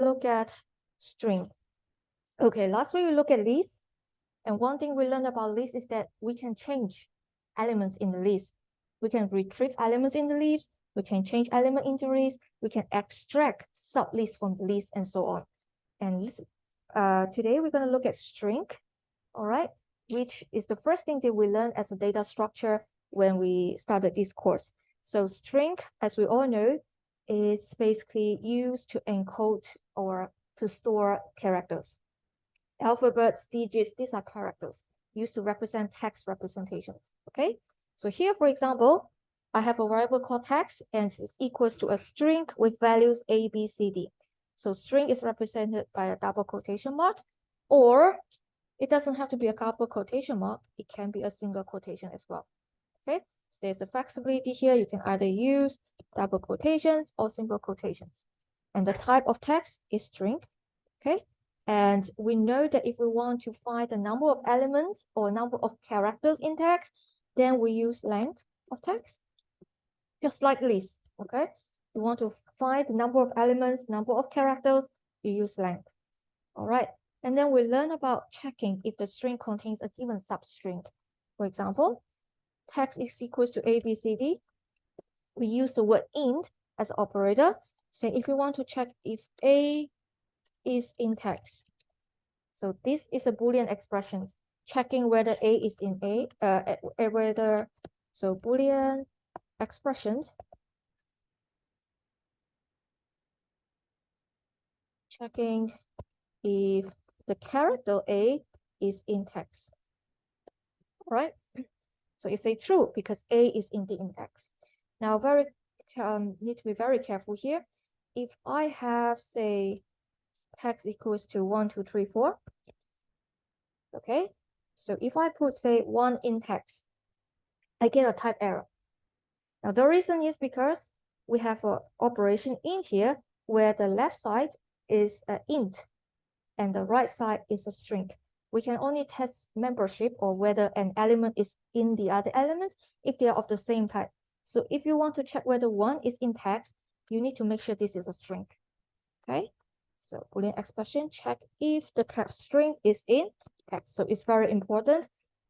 look at string. Okay, last week we look at list. And one thing we learned about list is that we can change elements in the list. We can retrieve elements in the list. We can change element into list. We can extract sublists from the list and so on. And today we're going to look at string, all right, which is the first thing that we learned as a data structure when we started this course. So string, as we all know, is basically used to encode or to store characters. Alphabets, digits, these are characters used to represent text representations, okay? So here, for example, I have a variable called text, and it's equals to a string with values A, B, C, D. So string is represented by a double quotation mark, or it doesn't have to be a double quotation mark. It can be a single quotation as well, okay? So there's a flexibility here. You can either use double quotations or single quotations. And the type of text is string, okay? And we know that if we want to find the number of elements or number of characters in text, then we use length of text, just like list, okay? We want to find the number of elements, number of characters, you use length, all right? And then we learn about checking if the string contains a given substring. For example, text is equals to A, B, C, D. We use the word int as an operator. Say if we want to check if A is in text. So this is a Boolean expression, checking whether A is in so Boolean expressions, checking if the character A is in text, right? So you say true because A is in the index. Now, need to be very careful here. If I have, say, text equals to 1, 2, 3, 4, okay? So if I put, say, 1 in text, I get a type error. Now, the reason is because we have an operation int here where the left side is an int and the right side is a string. We can only test membership or whether an element is in the other elements if they are of the same type. So if you want to check whether 1 is in text, you need to make sure this is a string, okay? So Boolean expression, check if the string is in text. So it's very important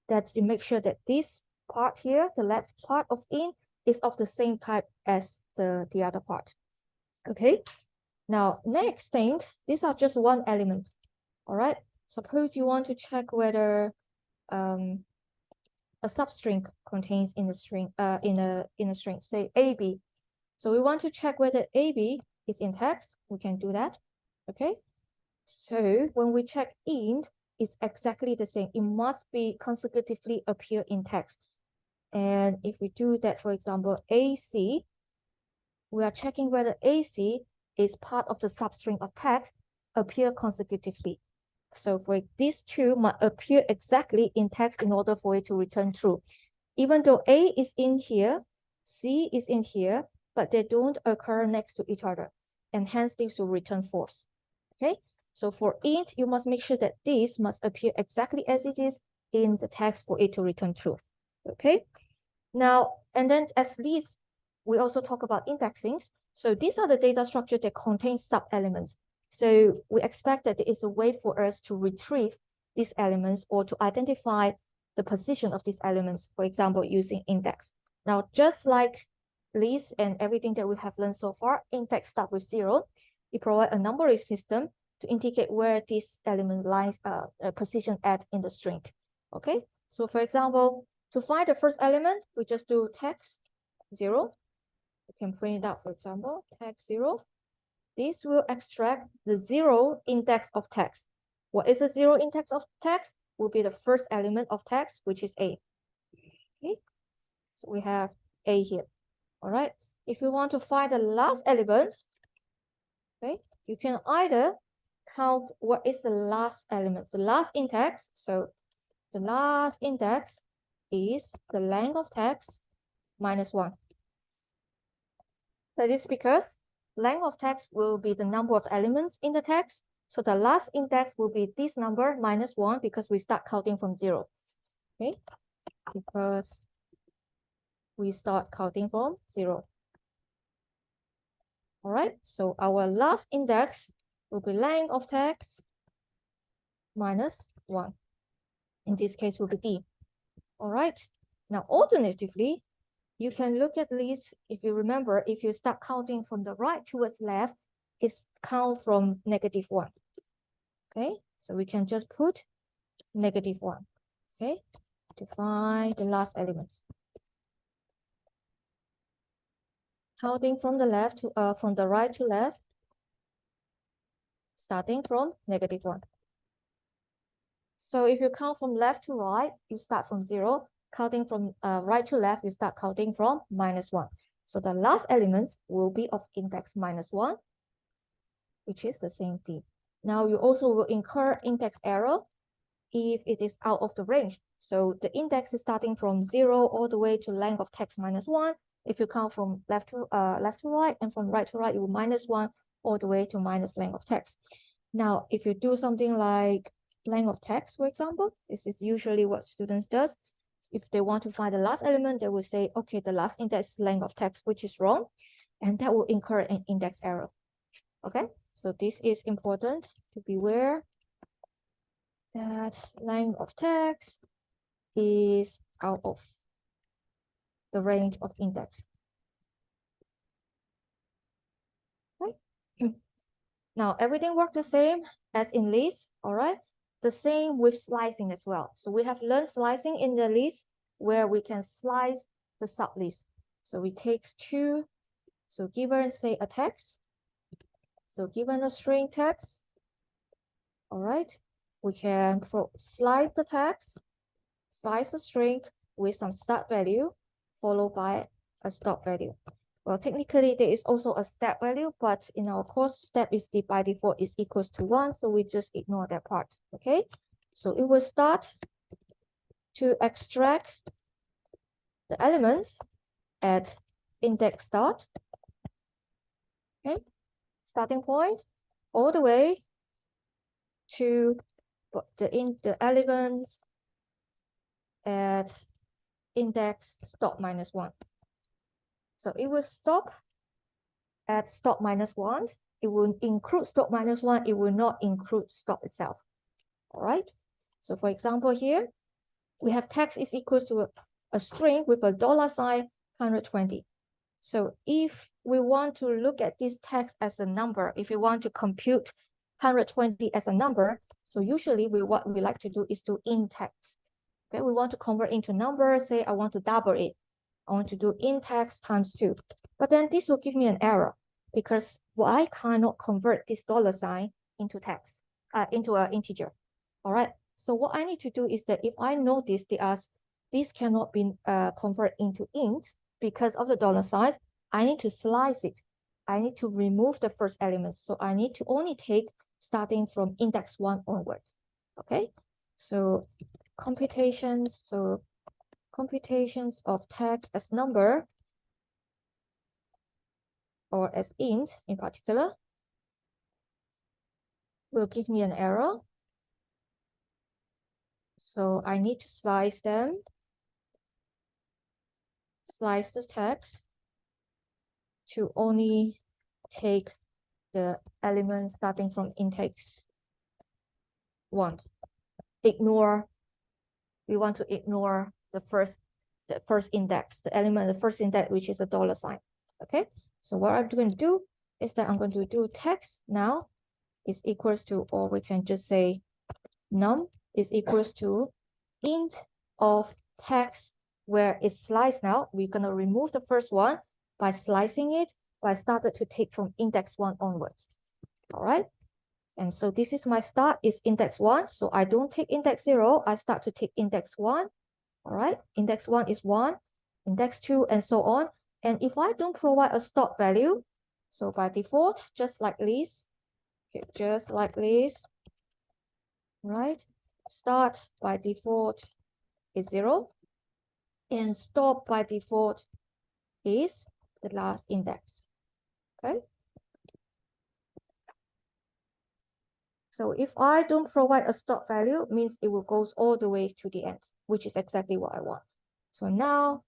that you make sure that this part here, the left part of int, is of the same type as the other part, okay? Now, next thing, these are just one element, all right? Suppose you want to check whether a substring contains in the string, in a string, say AB. So we want to check whether AB is in text. We can do that, okay? So when we check int, it's exactly the same. It must be consecutively appear in text. And if we do that, for example, AC, we are checking whether AC is part of the substring of text appear consecutively. So for these two must appear exactly in text in order for it to return true. Even though A is in here, C is in here, but they don't occur next to each other. And hence this will return false, okay? So for int, you must make sure that this must appear exactly as it is in the text for it to return true, okay? Now, and then as list, we also talk about indexing. So these are the data structure that contains sub-elements. So we expect that there is a way for us to retrieve these elements or to identify the position of these elements, for example, using index. Now, just like list and everything that we have learned so far, index starts with 0. It provides a numbering system to indicate where this element lies position at in the string, okay? So for example, to find the first element, we just do text 0. You can print it out, for example, text 0. This will extract the 0 index of text. What is the 0 index of text? Will be the first element of text, which is A. Okay, so we have A here. All right. If you want to find the last element, okay, you can either count what is the last element, the last index. So the last index is the length of text minus 1. That is because length of text will be the number of elements in the text. So the last index will be this number minus 1 because we start counting from 0. Okay, because we start counting from 0. All right, so our last index will be length of text minus 1. In this case, will be D. All right. Now, alternatively, you can look at least, if you remember, if you start counting from the right towards left, it's count from -1. Okay, so we can just put -1. Okay, to find the last element. Counting from the left to from the right to left, starting from -1. So if you count from left to right, you start from 0. Counting from right to left, you start counting from -1. So the last element will be of index -1, which is the same D. Now you also will incur index error if it is out of the range. So the index is starting from 0 all the way to length of text -1. If you count from left to right and from right to right, you will -1 all the way to minus length of text. Now, if you do something like length of text, for example, this is usually what students does. If they want to find the last element, they will say, okay, the last index is length of text, which is wrong, and that will incur an index error. Okay, so this is important to be aware that length of text is out of the range of index. Right? Now, everything works the same as in list, all right? The same with slicing as well. So we have learned slicing in the list where we can slice the sublist. So we take two, so given, say, a text. So given a string text, all right, we can slice the text, slice the string with some start value, followed by a stop value. Well, technically, there is also a step value, but in our course, step is by default is equals to 1, so we just ignore that part, okay? So it will start to extract the elements at index start, okay? Starting point, all the way to the elements at index stop -1. So it will stop at stop -1. It will include stop -1. It will not include stop itself. All right. So for example, here we have text is equals to a string with a $sign 120. So if we want to look at this text as a number, if we want to compute 120 as a number, so usually what we like to do is to int text. Okay, we want to convert into numbers. Say I want to double it. I want to do int text times 2. But then this will give me an error because I cannot convert this $sign into text, into an integer. All right. So what I need to do is that if I notice this cannot be converted into int because of the $signs, I need to slice it. I need to remove the first element. So I need to only take starting from index 1 onwards. Okay. So computations. So computations of text as number or as int in particular will give me an error. So I need to slice them, slice the text to only take the elements starting from index 1. We want to ignore the first index, the element, the first index, which is a $sign. Okay, so what I'm going to do is that I'm going to do text now is equals to, or we can just say num is equals to int of text where it's sliced now. We're going to remove the first one by slicing it, by started to take from index 1 onwards. All right. And so this is my start is index 1. So I don't take index 0. I start to take index 1. All right. Index 1 is 1, index 2, and so on. And if I don't provide a stop value, so by default, just like this, okay, just like this, right? Start by default is 0, and stop by default is the last index. Okay. So if I don't provide a stop value, it means it will go all the way to the end, which is exactly what I want. So now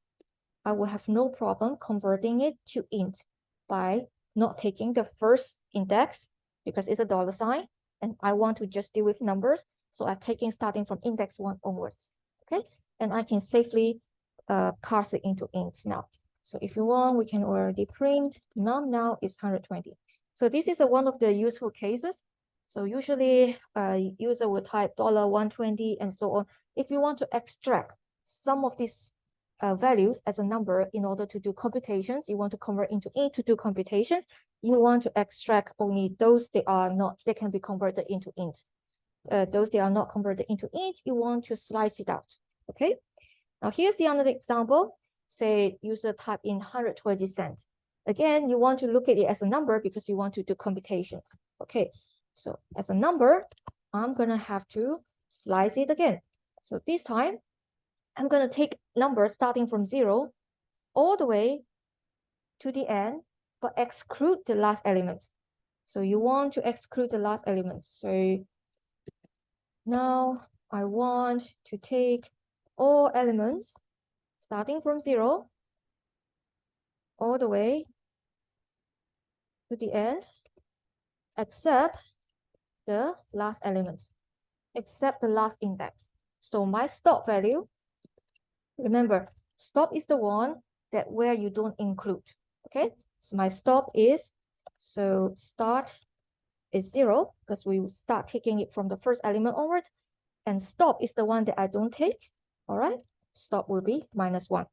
I will have no problem converting it to int by not taking the first index because it's a dollar sign, and I want to just deal with numbers. So I'm taking starting from index 1 onwards, okay? And I can safely parse it into int now. So if you want, we can already print num now is 120. So this is one of the useful cases. So usually user will type $120 and so on. If you want to extract some of these values as a number in order to do computations, you want to convert into int to do computations, you want to extract only those that are not, they can be converted into int. Those that are not converted into int, you want to slice it out, okay? Now here's the another example. Say user type in 120 cents. Again, you want to look at it as a number because you want to do computations, okay? So as a number, I'm gonna have to slice it again. So this time, I'm gonna take numbers starting from 0 all the way to the end, but exclude the last element. So you want to exclude the last element. So now I want to take all elements starting from 0 all the way to the end, except the last element, except the last index. So my stop value, remember, stop is the one that where you don't include, okay? So my stop is, so start is 0, because we start taking it from the first element onward, and stop is the one that I don't take, all right? Stop will be -1,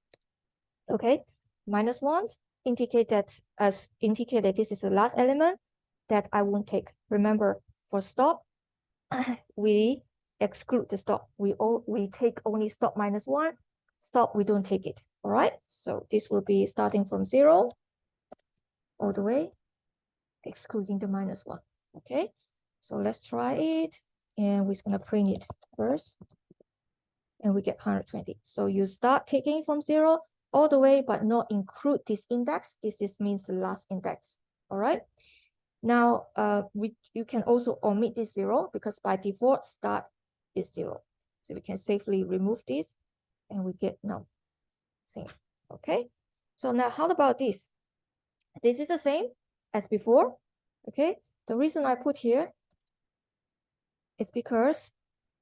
okay? -1 indicate that this is the last element that I won't take. Remember, for stop, we exclude the stop. We take only stop -1. Stop, we don't take it. All right. So this will be starting from 0 all the way, excluding the -1. Okay. So let's try it, and we're gonna print it first, and we get 120. So you start taking from 0 all the way, but not include this index. This means the last index. All right. Now, you can also omit this 0 because by default start is 0. So we can safely remove this, and we get num. Same. Okay. So now, how about this? This is the same as before. Okay. The reason I put here is because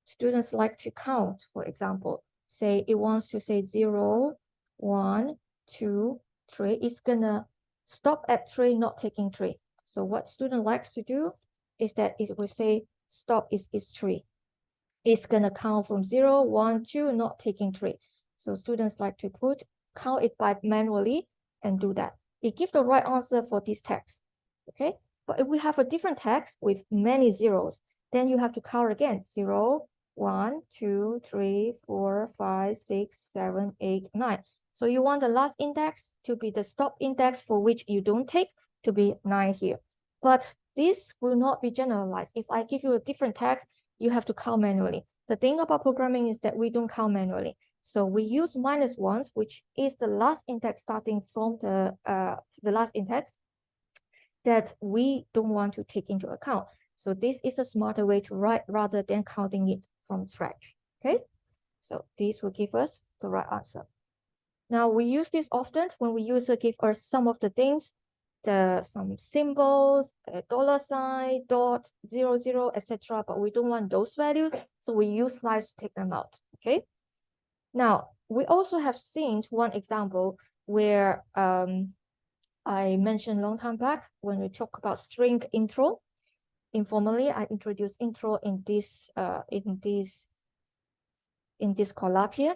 students like to count. For example, say it wants to say 0, 1, 2, 3. It's gonna stop at 3, not taking 3. So what student likes to do is that it will say stop is 3. It's gonna count from 0, 1, 2, not taking 3. So students like to count it by manually and do that. It gives the right answer for this text, okay? But if we have a different text with many zeros, then you have to count again. 0, 1, 2, 3, 4, 5, 6, 7, 8, 9. So you want the last index to be the stop index for which you don't take to be 9 here. But this will not be generalized. If I give you a different text, you have to count manually. The thing about programming is that we don't count manually. So we use -1s, which is the last index starting from the last index that we don't want to take into account. So this is a smarter way to write rather than counting it from scratch, okay? So this will give us the right answer. Now we use this often when we user give us some of the things, some symbols, a $, dot, 00, etc. But we don't want those values, so we use slice to take them out, okay? Now, we also have seen one example where I mentioned a long time back when we talk about string intro. Informally, I introduced intro in this collab here,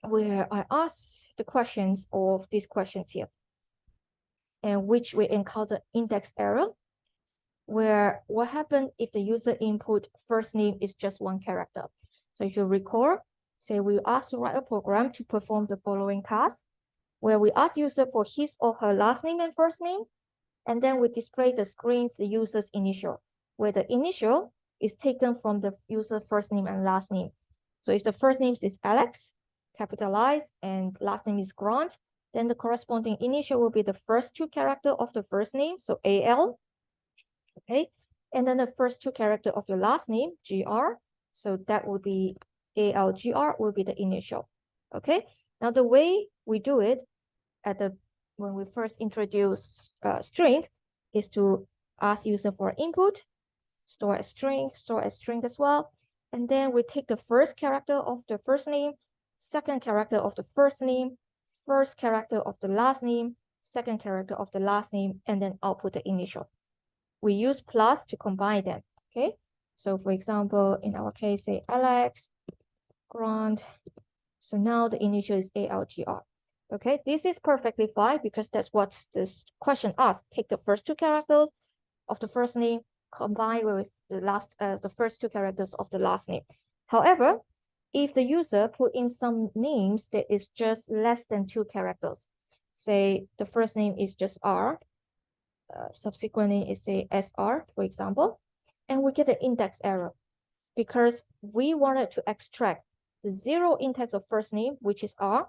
where I ask the questions of these questions here, and which we encounter index error, where what happened if the user input first name is just 1 character. So if you recall, say we ask to write a program to perform the following task, where we ask user for his or her last name and first name, and then we display the screens the user's initial, where the initial is taken from the user first name and last name. So if the first name is Alex, capitalized, and last name is Grant, then the corresponding initial will be the first 2 characters of the first name, so AL, okay? And then the first 2 characters of your last name, GR, so that will be ALGR will be the initial, okay? Now the way we do it when we first introduce string is to ask user for input, store a string as well. And then we take the first character of the first name, second character of the first name, first character of the last name, second character of the last name, and then output the initial. We use plus to combine them, okay? So for example, in our case, say Alex, Grant. So now the initial is ALGR. Okay, this is perfectly fine because that's what this question asks. Take the first two characters of the first name, combine with the first two characters of the last name. However, if the user put in some names that is just less than 2 characters, say the first name is just R, subsequent name is say SR, for example, and we get an index error because we wanted to extract the 0 index of first name, which is R,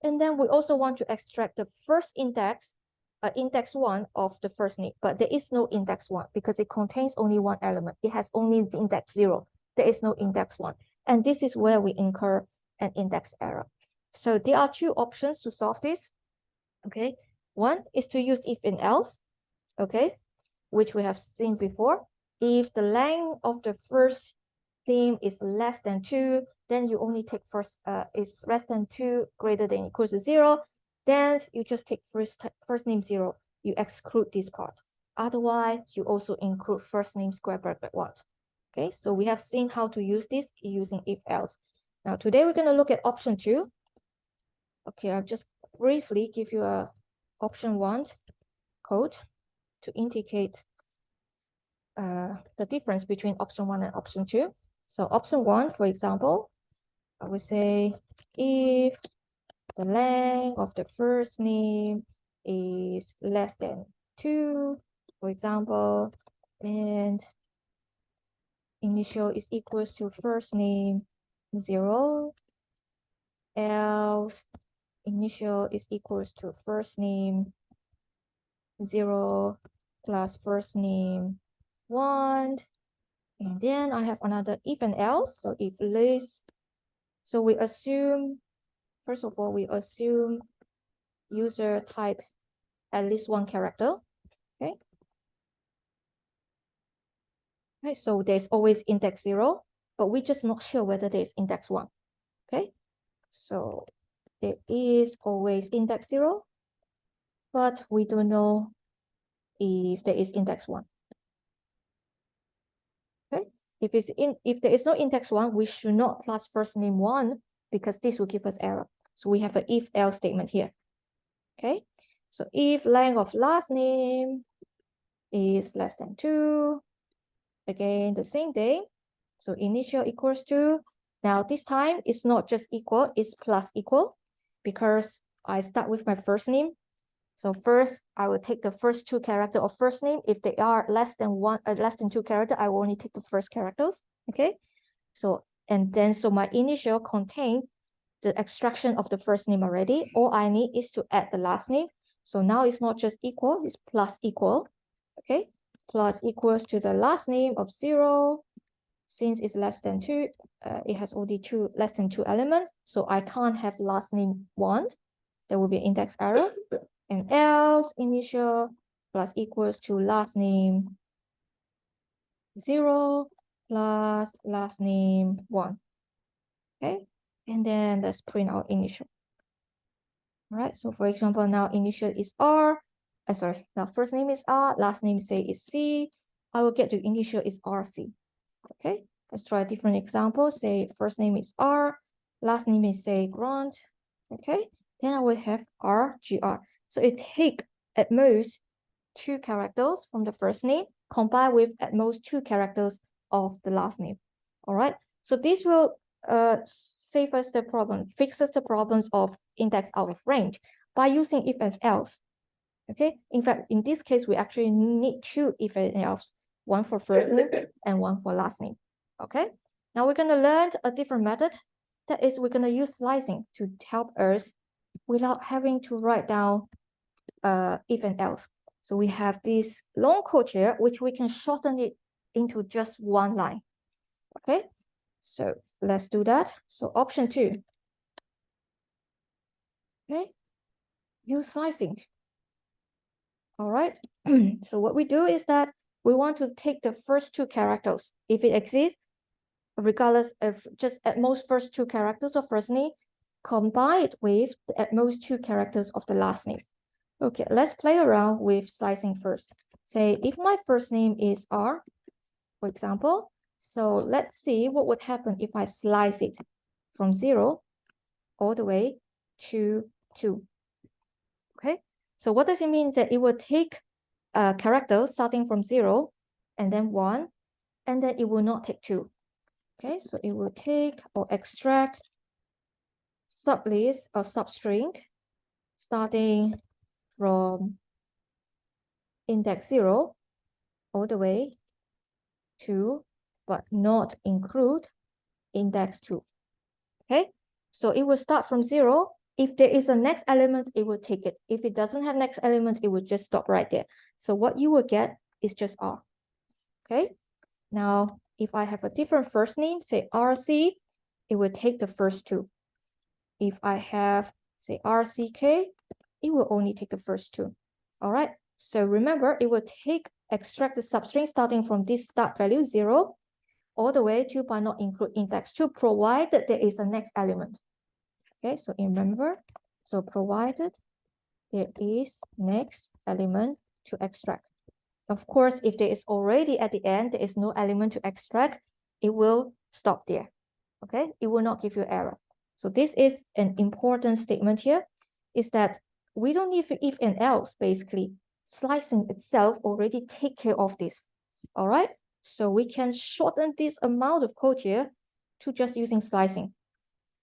and then we also want to extract the first index, index 1 of the first name, but there is no index 1 because it contains only one element. It has only the index 0. There is no index 1. And this is where we incur an index error. So there are 2 options to solve this. Okay, one is to use if and else, okay, which we have seen before. If the length of the first name is less than 2, then you only take first, if less than 2 greater than equals to 0, then you just take first name 0. You exclude this part. Otherwise, you also include first name square bracket 1. Okay, so we have seen how to use this using if else. Now today we're going to look at option 2. Okay, I'll just briefly give you a option 1 code to indicate the difference between option 1 and option 2. So option 1, for example, I would say if the length of the first name is less than 2, for example, and initial is equals to first name 0, else initial is equals to first name 0 plus first name 1. And then I have another if and else. So if this, so we assume, first of all, we assume user type at least 1 character. Okay. Okay, so there's always index 0, but we're just not sure whether there's index 1. Okay, so there is always index 0, but we don't know if there is index 1. Okay, if there is no index 1, we should not plus first name 1 because this will give us error. So we have an if else statement here. Okay, so if length of last name is less than 2, again the same thing. So initial equals to, now this time it's not just equal, it's plus equal because I start with my first name. So first I will take the first 2 characters of first name. If they are less than 2 characters, I will only take the first characters. Okay, so and then so my initial contain the extraction of the first name already. All I need is to add the last name. So now it's not just equal, it's plus equal. Okay, plus equals to the last name of 0. Since it's less than 2, it has only less than 2 elements. So I can't have last name 1. There will be index error. And else initial plus equals to last name 0 plus last name 1. Okay, and then let's print our initial. All right, so for example, now initial is R. Now first name is R, last name say is C. I will get to initial is RC. Okay, let's try a different example. Say first name is R, last name is say Grant. Okay, then I will have RGR. So it take at most 2 characters from the first name combined with at most 2 characters of the last name. All right, so this will save us the problem, fixes the problems of index out of range by using if and else. Okay, in fact, in this case, we actually need 2 if and else, one for first name and one for last name. Okay, now we're going to learn a different method. That is, we're going to use slicing to help us without having to write down if and else. So we have this long code here, which we can shorten it into just 1 line. Okay, so let's do that. So option 2. Okay, use slicing. All right. So what we do is that we want to take the first two characters, if it exists, regardless of just at most first two characters of first name, combine it with the at most two characters of the last name. Okay, let's play around with slicing first. Say if my first name is R, for example, so let's see what would happen if I slice it from 0 all the way to 2. Okay, so what does it mean? That it will take characters starting from 0 and then 1, and then it will not take 2. Okay, so it will take or extract sublist or substring starting from index 0 all the way to, but not include index 2. Okay, so it will start from 0. If there is a next element, it will take it. If it doesn't have next element, it will just stop right there. So what you will get is just R. Okay, now if I have a different first name, say RC, it will take the first two. If I have, say, RCK, it will only take the first two. All right, so remember, it will extract the substring starting from this start value 0 all the way to, but not include index 2, provided there is a next element. Okay, so remember, so provided there is next element to extract. Of course, if there is already at the end, there is no element to extract, it will stop there. Okay, it will not give you error. So this is an important statement here, is that we don't need if and else, basically. Slicing itself already take care of this. All right, so we can shorten this amount of code here to just using slicing.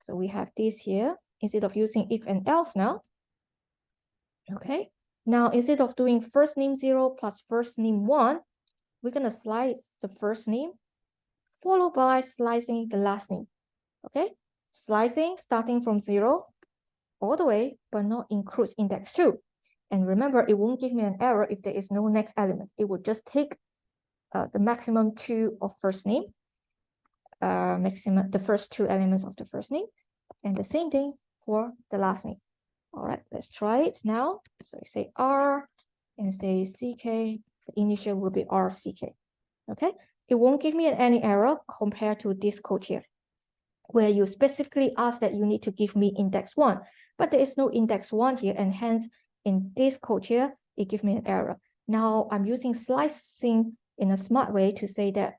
So we have this here, instead of using if and else now. Okay, now instead of doing first name 0 plus first name 1, we're gonna slice the first name, followed by slicing the last name. Okay, slicing starting from 0 all the way, but not includes index 2. And remember, it won't give me an error if there is no next element. It would just take the maximum 2 of first name, the first 2 elements of the first name, and the same thing for the last name. All right, let's try it now. So say R and say CK, the initial will be RCK. Okay, it won't give me any error compared to this code here, where you specifically ask that you need to give me index 1, but there is no index 1 here, and hence in this code here, it gives me an error. Now I'm using slicing in a smart way to say that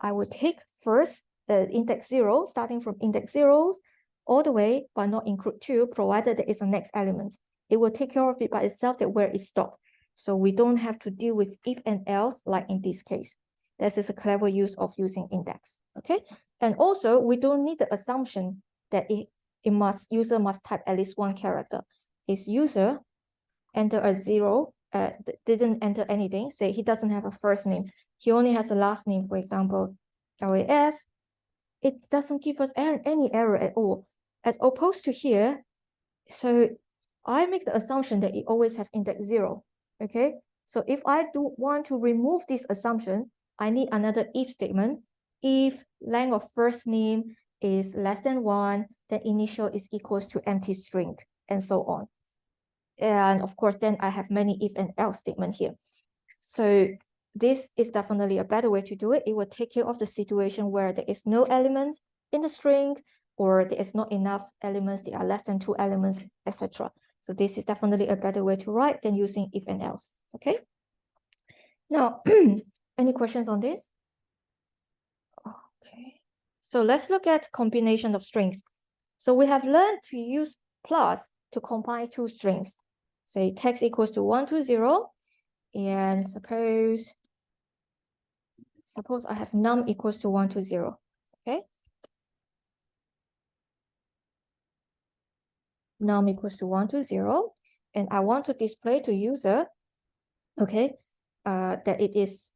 I will take first the index 0, starting from index 0 all the way, but not include 2, provided there is a next element. It will take care of it by itself, that where it stopped. So we don't have to deal with if and else like in this case. This is a clever use of using index. Okay, and also we don't need the assumption that user must type at least one character. If user enter a 0, didn't enter anything, say he doesn't have a first name, he only has a last name, for example, LAS, it doesn't give us any error at all. As opposed to here, so I make the assumption that it always have index 0. Okay, so if I do want to remove this assumption, I need another if statement. If length of first name is less than 1, then initial is equals to empty string, and so on. And of course, then I have many if and else statement here. So this is definitely a better way to do it. It will take care of the situation where there is no element in the string, or there is not enough elements, there are less than 2 elements, etc. So this is definitely a better way to write than using if and else. Okay. Now, any questions on this? Okay. So let's look at combination of strings. So we have learned to use plus to combine 2 strings. Say text equals to 120, and suppose I have num equals to 120. Okay. Num equals to 120, and I want to display to user, okay, that it is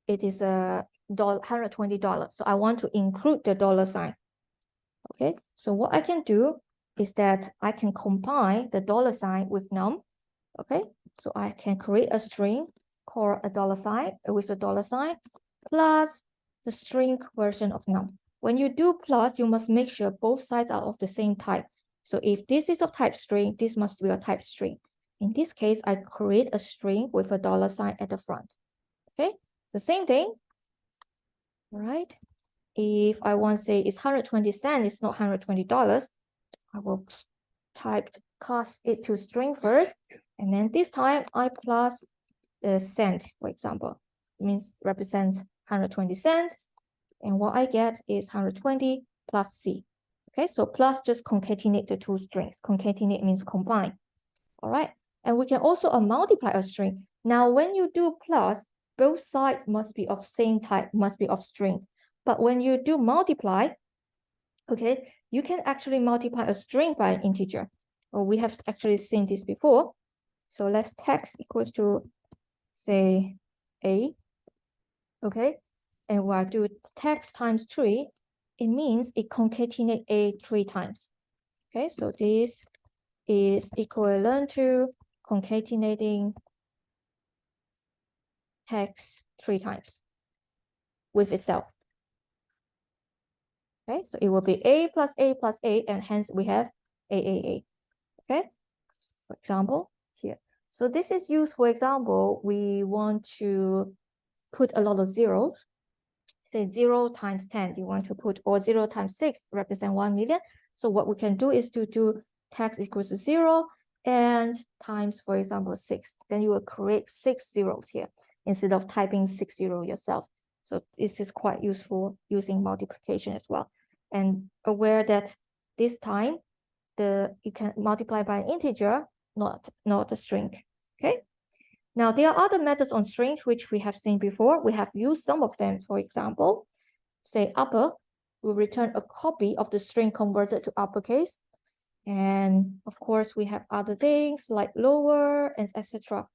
$120. So I want to include the $sign. Okay, so what I can do is that I can combine the $sign with num. Okay, so I can create a string called a $sign with the $sign plus the string version of num. When you do plus, you must make sure both sides are of the same type. So if this is of type string, this must be a type string. In this case, I create a string with a $sign at the front. Okay, the same thing, right? If I want to say it's 120 cents, it's not $120, I will cast it to string first, and then this time I plus the cent, for example. It means represents 120 cents, and what I get is 120 plus C. Okay, so plus just concatenate the two strings. Concatenate means combine. All right, and we can also multiply a string. Now, when you do plus, both sides must be of same type, must be of string. But when you do multiply, okay, you can actually multiply a string by an integer. Well, we have actually seen this before. So let's text equals to, say, A. Okay, and when I do text times 3, it means it concatenate A 3 times. Okay, so this is equivalent to concatenating text 3 times with itself. Okay, so it will be A plus A plus A, and hence we have A. Okay, for example, here. So this is used, for example, we want to put a lot of zeros. Say 0 times 10, you want to put, or 0 times 6 represent 1 million. So what we can do is to do text equals to 0 and times, for example, 6. Then you will create 6 zeros here instead of typing 60 yourself. So this is quite useful using multiplication as well. And aware that this time, you can multiply by an integer, not a string, okay? Now, there are other methods on strings which we have seen before. We have used some of them. For example, say upper will return a copy of the string converted to uppercase. And of course, we have other things like lower and etc.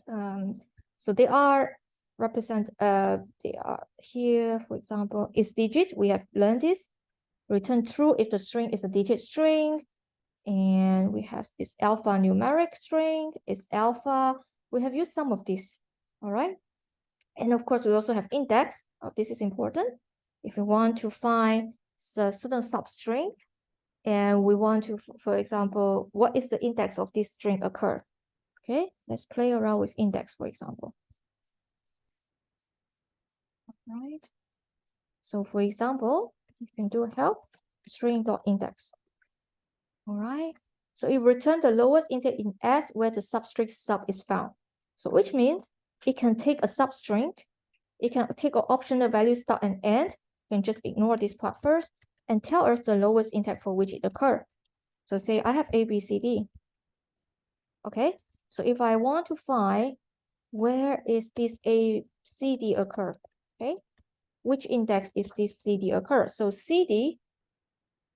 So they are they are here, for example, is digit. We have learned this. Return true if the string is a digit string. And we have this alphanumeric string, is alpha. We have used some of these, all right? And of course, we also have index. This is important. If we want to find a certain substring, and we want to, for example, what is the index of this string occur? Okay, let's play around with index, for example. All right. So for example, you can do help string.index. All right. So it returns the lowest index in S where the substring sub is found. So which means it can take a substring, it can take an optional value start and end. You can just ignore this part first and tell us the lowest index for which it occurs. So say I have A, B, C, D. Okay. So if I want to find where is this A, C, D occur, okay, which index if this C, D occurs? So C, D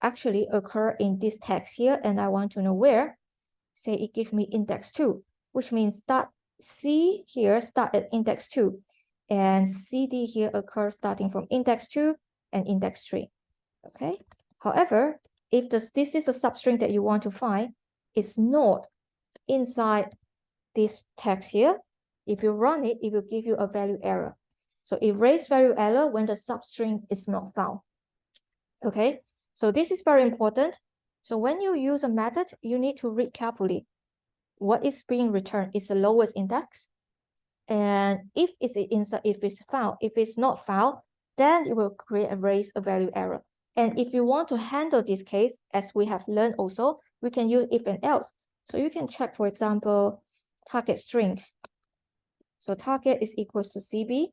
actually occur in this text here, and I want to know where. Say it gives me index 2, which means start C here start at index 2, and CD here occurs starting from index 2 and index 3. Okay. However, if this is a substring that you want to find, it's not inside this text here. If you run it, it will give you a value error. So erase value error when the substring is not found. Okay. So this is very important. So when you use a method, you need to read carefully. What is being returned is the lowest index. And if it's inside, if it's found, if it's not found, then it will raise a value error. And if you want to handle this case, as we have learned also, we can use if and else. So you can check, for example, target string. So target is equals to CB,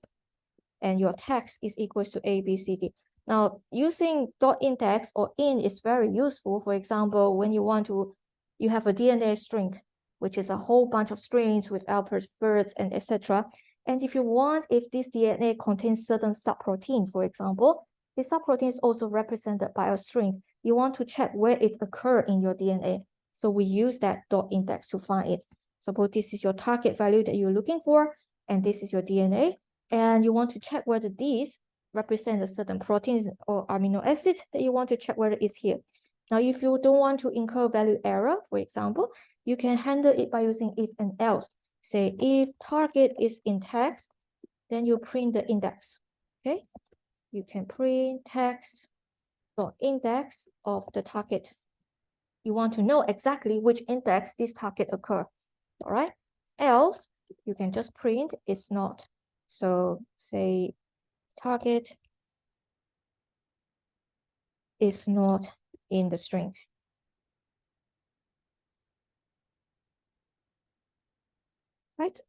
and your text is equals to ABCD. Now, using .index or in is very useful. For example, when you have a DNA string, which is a whole bunch of strings with alphabets and etc. And if you want, if this DNA contains certain subprotein, for example, the subprotein is also represented by a string. You want to check where it occurs in your DNA. So we use that .index to find it. Suppose this is your target value that you're looking for, and this is your DNA. And you want to check whether these represent a certain protein or amino acid that you want to check whether it's here. Now, if you don't want to incur value error, for example, you can handle it by using if and else. Say if target is in text, then you print the index. Okay, you can print text or index of the target. You want to know exactly which index this target occur. all right? Else, you can just print it's not. So say target is not in the string. Right?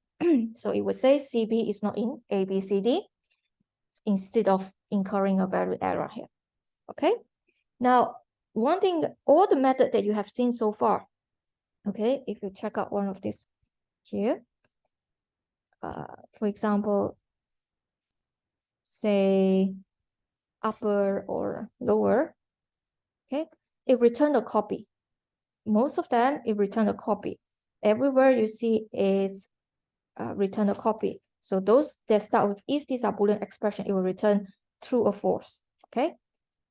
So it would say CB is not in ABCD instead of incurring a valid error here. Okay? Now, one thing, all the method that you have seen so far, okay, if you check out one of these here, for example, say upper or lower, okay, it return a copy. Most of them, it return a copy. Everywhere you see is return a copy. So those that start with is, these are Boolean expression, it will return true or false, okay?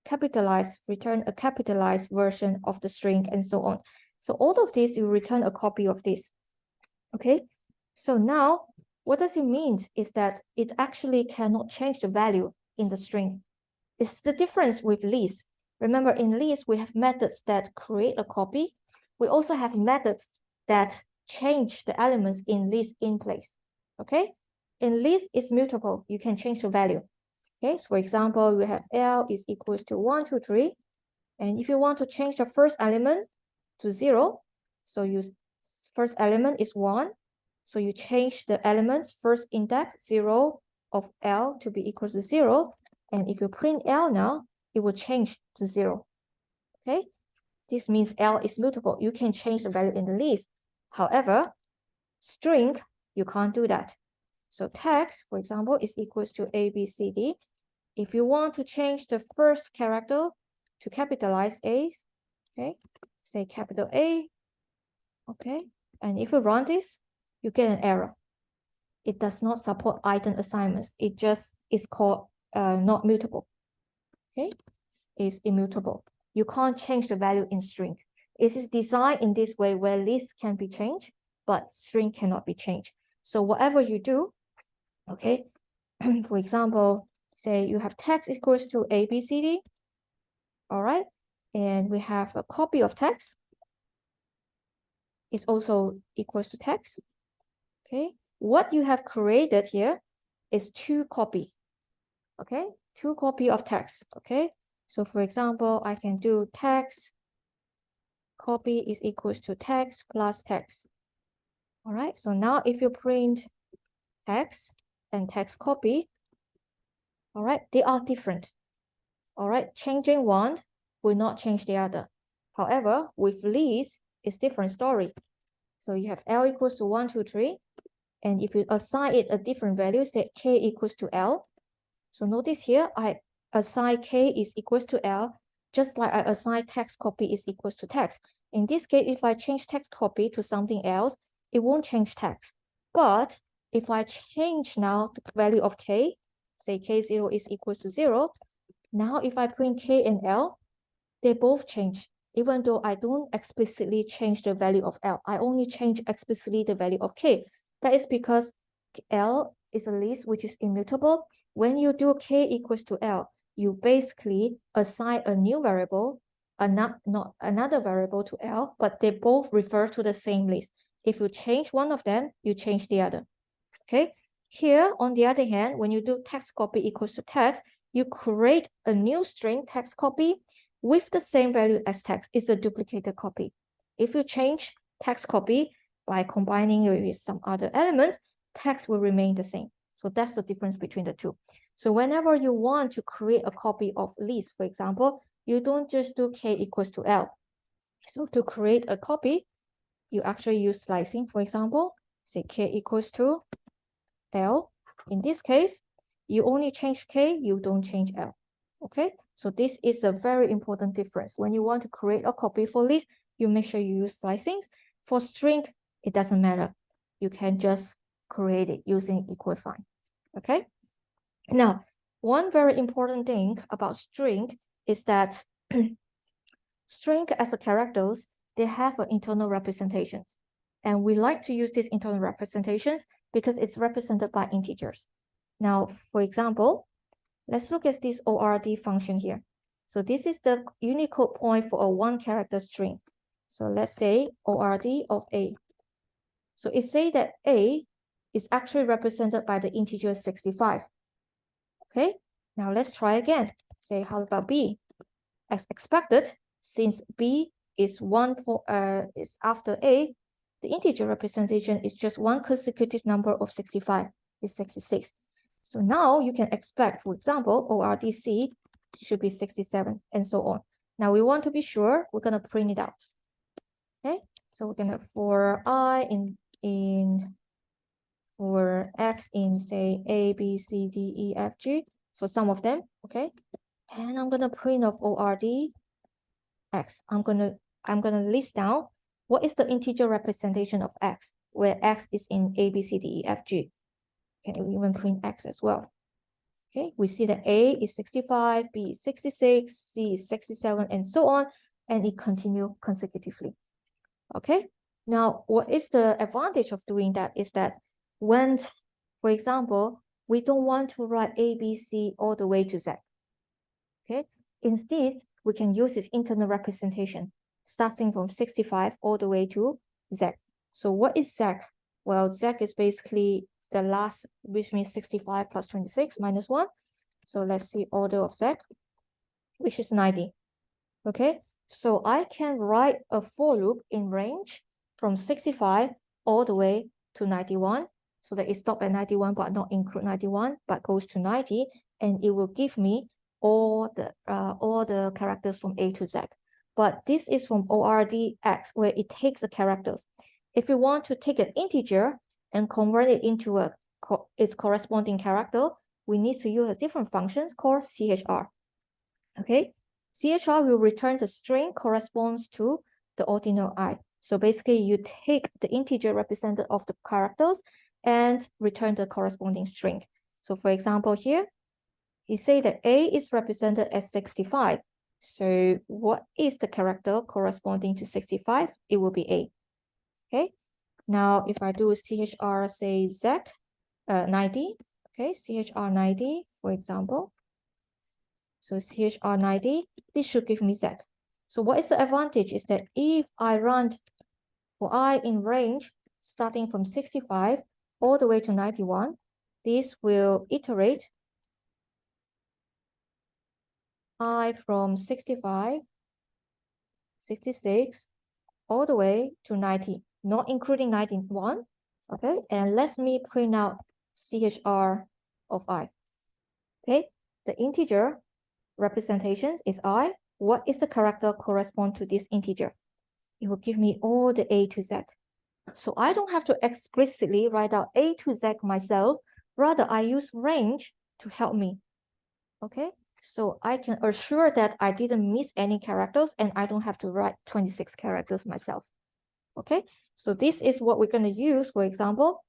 Capitalize, return a capitalized version of the string and so on. So all of these, you return a copy of this, okay? So now, what does it mean is that it actually cannot change the value in the string. It's the difference with list. Remember, in list, we have methods that create a copy. We also have methods that change the elements in list in place, okay? In list, it's mutable. You can change the value, okay? So for example, we have L is equals to 1, 2, 3. And if you want to change the first element to 0, so first element is 1. So you change the element's first index 0 of L to be equal to 0. And if you print L now, it will change to 0. Okay? This means L is mutable. You can change the value in the list. However, string, you can't do that. So text, for example, is equals to A, B, C, D. If you want to change the first character to capitalize A's, okay, say capital A, okay, and if you run this, you get an error. It does not support item assignments. It just is called not mutable, okay, it's immutable. You can't change the value in string. It is designed in this way where list can be changed, but string cannot be changed. So whatever you do, okay, for example, say you have text equals to ABCD, all right, and we have a copy of text. It's also equals to text, okay? What you have created here is 2 copy, okay? 2 copy of text, okay? So for example, I can do text copy is equals to text plus text. All right, so now if you print text and text copy, all right, they are different. All right, changing one will not change the other. However, with list, it's different story. So you have L equals to 1, 2, 3. And if you assign it a different value, say K equals to L. So notice here, I assign K is equals to L, just like I assign text copy is equals to text. In this case, if I change text copy to something else, it won't change text. But if I change now the value of K, say K0 is equals to 0, now if I print K and L, they both change. Even though I don't explicitly change the value of L, I only change explicitly the value of K. That is because L is a list which is immutable. When you do K equals to L, you basically assign a new variable, not another variable to L, but they both refer to the same list. If you change one of them, you change the other, okay? Here, on the other hand, when you do text copy equals to text, you create a new string text copy with the same value as text. It's a duplicated copy. If you change text copy by combining it with some other elements, text will remain the same. So that's the difference between the two. So whenever you want to create a copy of list, for example, you don't just do K equals to L. So to create a copy, you actually use slicing, for example, say K equals to L. In this case, you only change K, you don't change L. Okay, so this is a very important difference. When you want to create a copy for list, you make sure you use slicing. For string, it doesn't matter. You can just create it using equal sign. Okay, now, one very important thing about string is that string as a characters, they have an internal representations. And we like to use these internal representations because it's represented by integers. Now, for example, let's look at this ORD function here. So this is the Unicode point for a 1-character string. So let's say ORD of A. So it says that A is actually represented by the integer 65. Okay, now let's try again. Say, how about B? As expected, since B is is after A, the integer representation is just one consecutive number of 65, is 66. So now you can expect, for example, ORDC should be 67 and so on. Now we want to be sure, we're going to print it out. Okay, so we're going to, for I for X in say A, B, C, D, E, F, G, for some of them, okay? And I'm going to print of ORD X. I'm gonna list down what is the integer representation of X, where X is in A, B, C, D, E, F, G. Okay, we even print X as well. Okay, we see that A is 65, B is 66, C is 67, and so on, and it continues consecutively. Okay, now what is the advantage of doing that is that when, for example, we don't want to write A, B, C all the way to Z. Okay, instead, we can use this internal representation, starting from 65 all the way to Z. So what is Z? Well, Z is basically the last, which means 65 plus 26 minus 1. So let's see order of Z, which is 90. Okay, so I can write a for loop in range from 65 all the way to 91. So that it stops at 91 but not include 91, but goes to 90, and it will give me all the characters from A to Z. But this is from ORDX, where it takes the characters. If you want to take an integer and convert it into its corresponding character, we need to use a different function called CHR. Okay, CHR will return the string corresponds to the ordinal I. So basically, you take the integer represented of the characters and return the corresponding string. So for example, here, you say that A is represented as 65. So what is the character corresponding to 65? It will be A. Okay. Now, if I do CHR, say Z, 90. Okay, CHR 90, for example. So CHR 90, this should give me Z. So what is the advantage is that if I run for I in range, starting from 65 all the way to 91, this will iterate I from 65, 66, all the way to 90, not including 91. Okay, and let me print out CHR of I. Okay, the integer representation is I. What is the character correspond to this integer? It will give me all the A to Z. So I don't have to explicitly write out A to Z myself. Rather, I use range to help me. Okay, so I can assure that I didn't miss any characters and I don't have to write 26 characters myself. Okay, so this is what we're going to use. For example,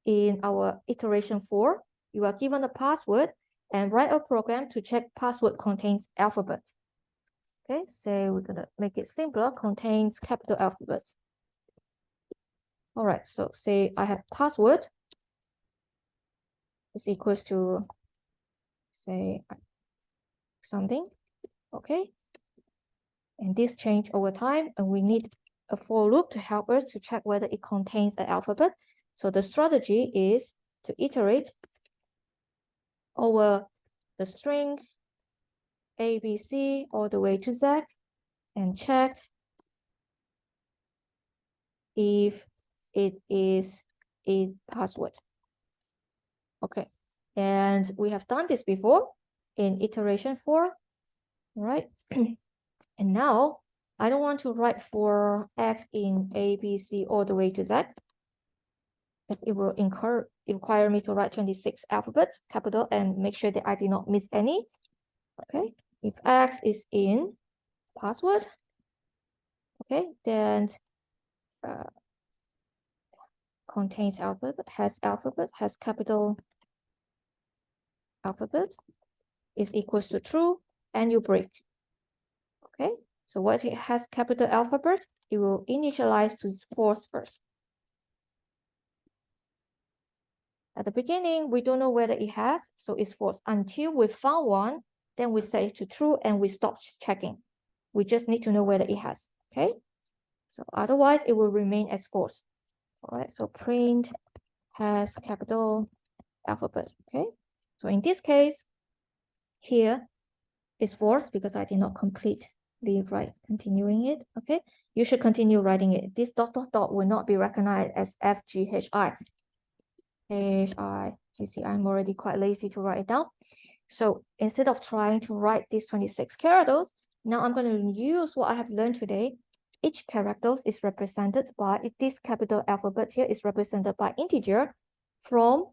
in our iteration 4, you are given a password and write a program to check password contains alphabets. Okay, so we're going to make it simpler, contains capital alphabets. All right, so say I have password is equals to, say, something, okay? And this change over time, and we need a for loop to help us to check whether it contains an alphabet. So the strategy is to iterate over the string A, B, C all the way to Z and check if it is a password. Okay, and we have done this before in iteration 4, right? And now I don't want to write for X in A, B, C all the way to Z, as it will require me to write 26 alphabets, capital, and make sure that I did not miss any. Okay, if X is in password, okay, then contains alphabet, has capital alphabet, is equals to true, and you break. Okay, so once it has capital alphabet, it will initialize to false first. At the beginning, we don't know whether it has, so it's false. Until we found one, then we set it to true and we stop checking. We just need to know whether it has, okay? So otherwise, it will remain as false. All right, so print has capital alphabet. Okay, so in this case, here is false because I did not completely write continuing it. Okay, you should continue writing it. This dot dot dot will not be recognized as F G H I. H I. You see, I'm already quite lazy to write it down. So instead of trying to write these 26 characters, now I'm going to use what I have learned today. Each character is represented by, this capital alphabet here is represented by integer from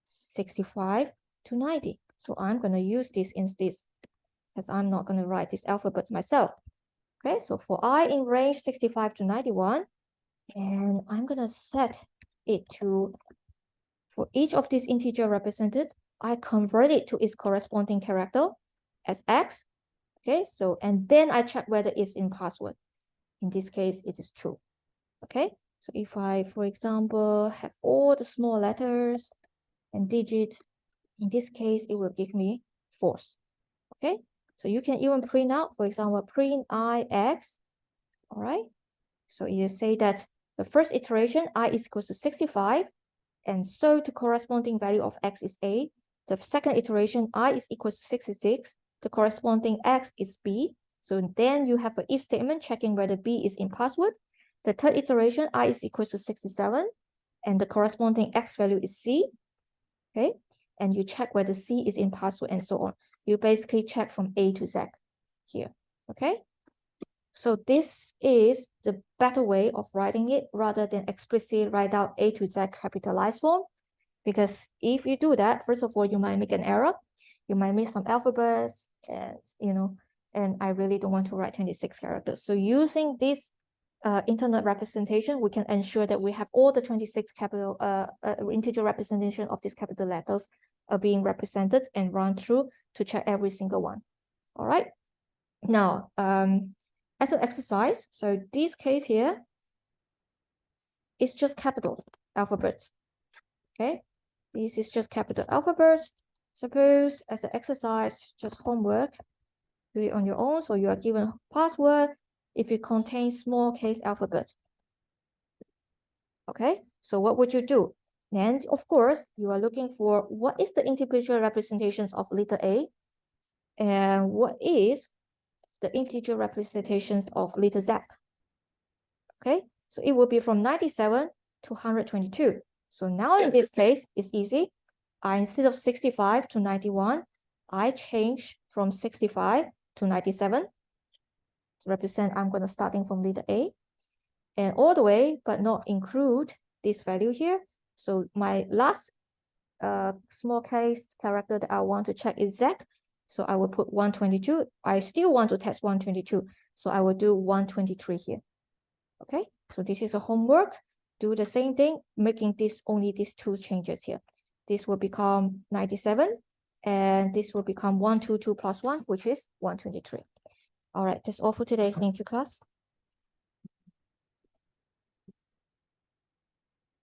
65 to 90. So I'm going to use this instead, because I'm not going to write these alphabets myself. Okay, so for I in range 65 to 91, and I'm going to set it to, for each of these integer represented, I convert it to its corresponding character as X. Okay, so, and then I check whether it's in password. In this case, it is true. Okay, so if I, for example, have all the small letters and digit, in this case, it will give me false. Okay, so you can even print out, for example, print IX. All right, so you say that the first iteration, I is equals to 65, and so the corresponding value of X is A. The second iteration, I is equals to 66, the corresponding X is B. So then you have an if statement checking whether B is in password. The third iteration, I is equals to 67, and the corresponding X value is C. Okay, and you check whether C is in password and so on. You basically check from A to Z here. Okay, so this is the better way of writing it rather than explicitly write out A to Z capitalized form. Because if you do that, first of all, you might make an error. You might miss some alphabets, and and I really don't want to write 26 characters. So using this internet representation, we can ensure that we have all the 26 capital integer representation of these capital letters are being represented and run through to check every single one. All right. Now, as an exercise, so this case here is just capital alphabets. Okay, this is just capital alphabets. Suppose as an exercise, just homework, do it on your own. So you are given password if it contains small case alphabet. Okay, so what would you do? Then, of course, you are looking for what is the individual representations of letter A and what is the integer representations of letter Z. Okay, so it will be from 97 to 122. So now in this case, it's easy. Instead of 65 to 91, I change from 65 to 97. To represent, I'm going to starting from letter A. And all the way, but not include this value here. So my last small case character that I want to check is Z. So I will put 122. I still want to test 122. So I will do 123 here. Okay, so this is a homework. Do the same thing, making this only these two changes here. This will become 97, and this will become 122 plus 1, which is 123. All right, that's all for today. Thank you, class.